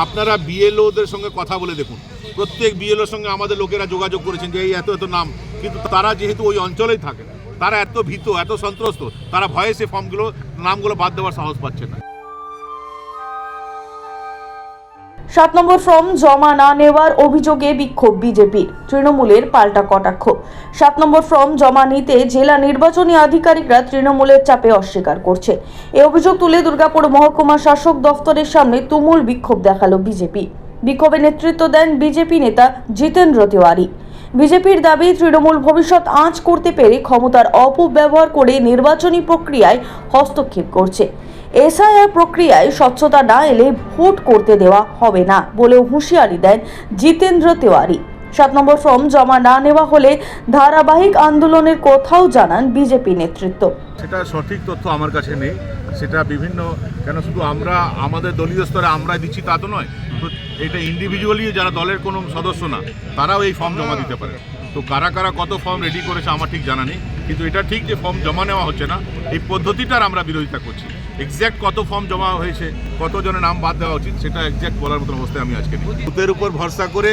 আপনারা বিএলওদের সঙ্গে কথা বলে দেখুন, প্রত্যেক বিএলওর সঙ্গে আমাদের লোকেরা যোগাযোগ করেছেন যে এই এত এত নাম, কিন্তু তারা যেহেতু ওই অঞ্চলেই থাকে, তারা এত ভীত, এত সন্ত্রস্ত, তারা ভয়ে সে ফর্মগুলো নামগুলো বাদ দেওয়ার সাহস পাচ্ছে না। 7 নম্বর ফর্ম জমা না নেওয়ার অভিযোগে বিক্ষোভ বিজেপির, তৃণমূলের পাল্টা কটাক্ষ। 7 নম্বর ফর্ম জমা নিতে জেলা নির্বাচনী আধিকারিকরা তৃণমূলের চাপে অস্বীকার করছে। এই অভিযোগ তুলে দুর্গাপুর মহকুমা শাসক দফতরের সামনে তুমুল বিক্ষোভ দেখালো বিজেপি। বিক্ষোভে নেতৃত্ব দেন বিজেপি নেতা জিতেন্দ্র তিওয়ারি। বিজেপির দাবি, তৃণমূল ভবিষ্যৎ আঁচ করতে পেরে ক্ষমতার অপব্যবহার করে নির্বাচনী প্রক্রিয়ায় হস্তক্ষেপ করছে। এসআইআর প্রক্রিয়ায় স্বচ্ছতা না এলে ভোট করতে দেওয়া হবে না বলেও হুঁশিয়ারি দেন জিতেন্দ্র তিওয়ারি। 7 নম্বর ফর্ম জমা না নেওয়া হলে ধারাবাহিক আন্দোলনের কথাও জানান বিজেপি নেতৃত্ব। সেটা সঠিক তথ্য আমার কাছে নেই, সেটা বিভিন্ন, কেন শুধু আমরা আমাদের দলীয় স্তরে আমরা দিচ্ছি তা তো নয়, তো এটা ইন্ডিভিজুয়ালি যারা দলের কোনো সদস্য না তারাও এই ফর্ম জমা দিতে পারে। তো কারা কারা কত ফর্ম রেডি করেছে আমার ঠিক জানা নেই, কিন্তু এটা ঠিক যে ফর্ম জমা নেওয়া হচ্ছে না, এই পদ্ধতিটার আমরা বিরোধিতা করছি। এক্স্যাক্ট কত ফর্ম জমা হয়েছে, কতজনের নাম বাদ দেওয়া উচিত, সেটা এক্স্যাক্ট বলার মতো অবস্থায় আমি আজকে নেই। ভূতের উপর ভরসা করে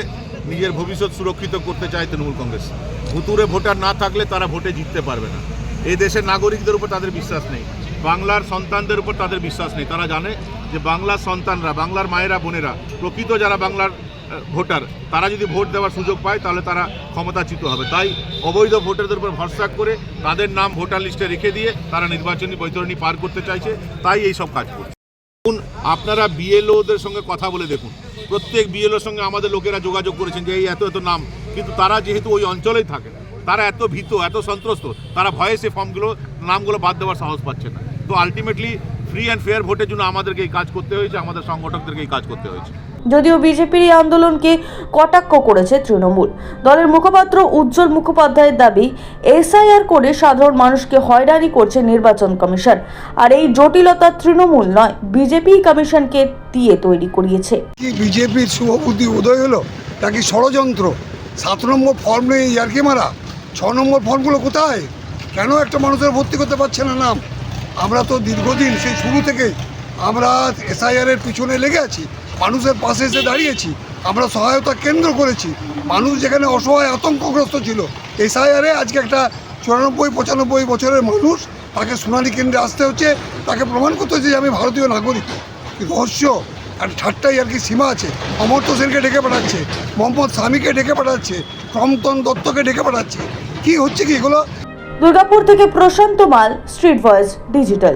নিজের ভবিষ্যৎ সুরক্ষিত করতে চায় তৃণমূল কংগ্রেস। ভুতুরে ভোটার না থাকলে তারা ভোটে জিততে পারবে না। এই দেশের নাগরিকদের উপর তাদের বিশ্বাস নেই, বাংলার সন্তানদের উপর তাদের বিশ্বাস নেই। তারা জানে যে বাংলার সন্তানরা, বাংলার মায়েরা বোনেরা, প্রকৃত যারা বাংলার ভোটার, তারা যদি ভোট দেওয়ার সুযোগ পায় তাহলে তারা ক্ষমতাচ্যুত হবে। তাই অবৈধ ভোটারদের উপর ভরসা করে তাদের নাম ভোটার লিস্টে রেখে দিয়ে তারা নির্বাচনী বৈতরণী পার করতে চাইছে, তাই এই সব কাজ করছে। আপনারা বিএলওদের সঙ্গে কথা বলে দেখুন, প্রত্যেক বিএলওর সঙ্গে আমাদের লোকেরা যোগাযোগ করেছেন যে এই এত এত নাম, কিন্তু তারা যেহেতু ওই অঞ্চলেই থাকে, তারা এত ভীত, এত সন্ত্রস্ত, তারা ভয়ে সে ফর্মগুলো নামগুলো বাদ দেওয়ার সাহস পাচ্ছে না। তো আলটিমেটলি ফ্রি অ্যান্ড ফেয়ার ভোটের জন্য আমাদেরকে এই কাজ করতে হয়েছে, আমাদের সংগঠকদেরকে এই কাজ করতে হয়েছে। যদিও বিজেপির এই আন্দোলনকে কটাক্ষ করেছে তৃণমূল, দলের মুখপাত্র উজ্জ্বল মুখোপাধ্যায়ের দাবি, এসআইআর করে সাধারণ মানুষকে হয়রানি করছে নির্বাচন কমিশন। আর এই জটিলতা তৃণমূল নয়, বিজেপি কমিশনকে দিয়ে তৈরি করিয়েছে। কি বিজেপির শুভবুদ্ধি উদয় হলো নাকি ষড়যন্ত্র? 7 নম্বর ফর্ম নেই ইয়ার্কি মারা, 6 নম্বর ফর্মগুলো কোথায়? কেন একটা মানুষের ভর্তি করতে পারছে না নাম? আমরা তো দীর্ঘদিন সেই শুরু থেকে আমরা এসআইআরের পিছনে লেগে আছি, মানুষের পাশে এসে দাঁড়িয়েছি, আমরা সহায়তা কেন্দ্র করেছি। মানুষ যেখানে অসহায় আতঙ্কগ্রস্ত ছিল, এসআইআরে আজকে একটা 94-95 বছরের মানুষ, তাকে শুনানি কেন্দ্রে আসতে হচ্ছে, তাকে প্রমাণ করতে হচ্ছে যে আমি ভারতীয় নাগরিক। রহস্য আর ঠাট্টাই আর কি সীমা আছে। অমর্ত্য সেনকে ডেকে পাঠাচ্ছে, মোহাম্মদ সামিকে ডেকে পাঠাচ্ছে, ক্রমতন দত্তকে ডেকে পাঠাচ্ছে। কি হচ্ছে কি এগুলো? দুর্গাপুর থেকে প্রশান্ত মাল, স্ট্রিট ভয়েস ডিজিটাল।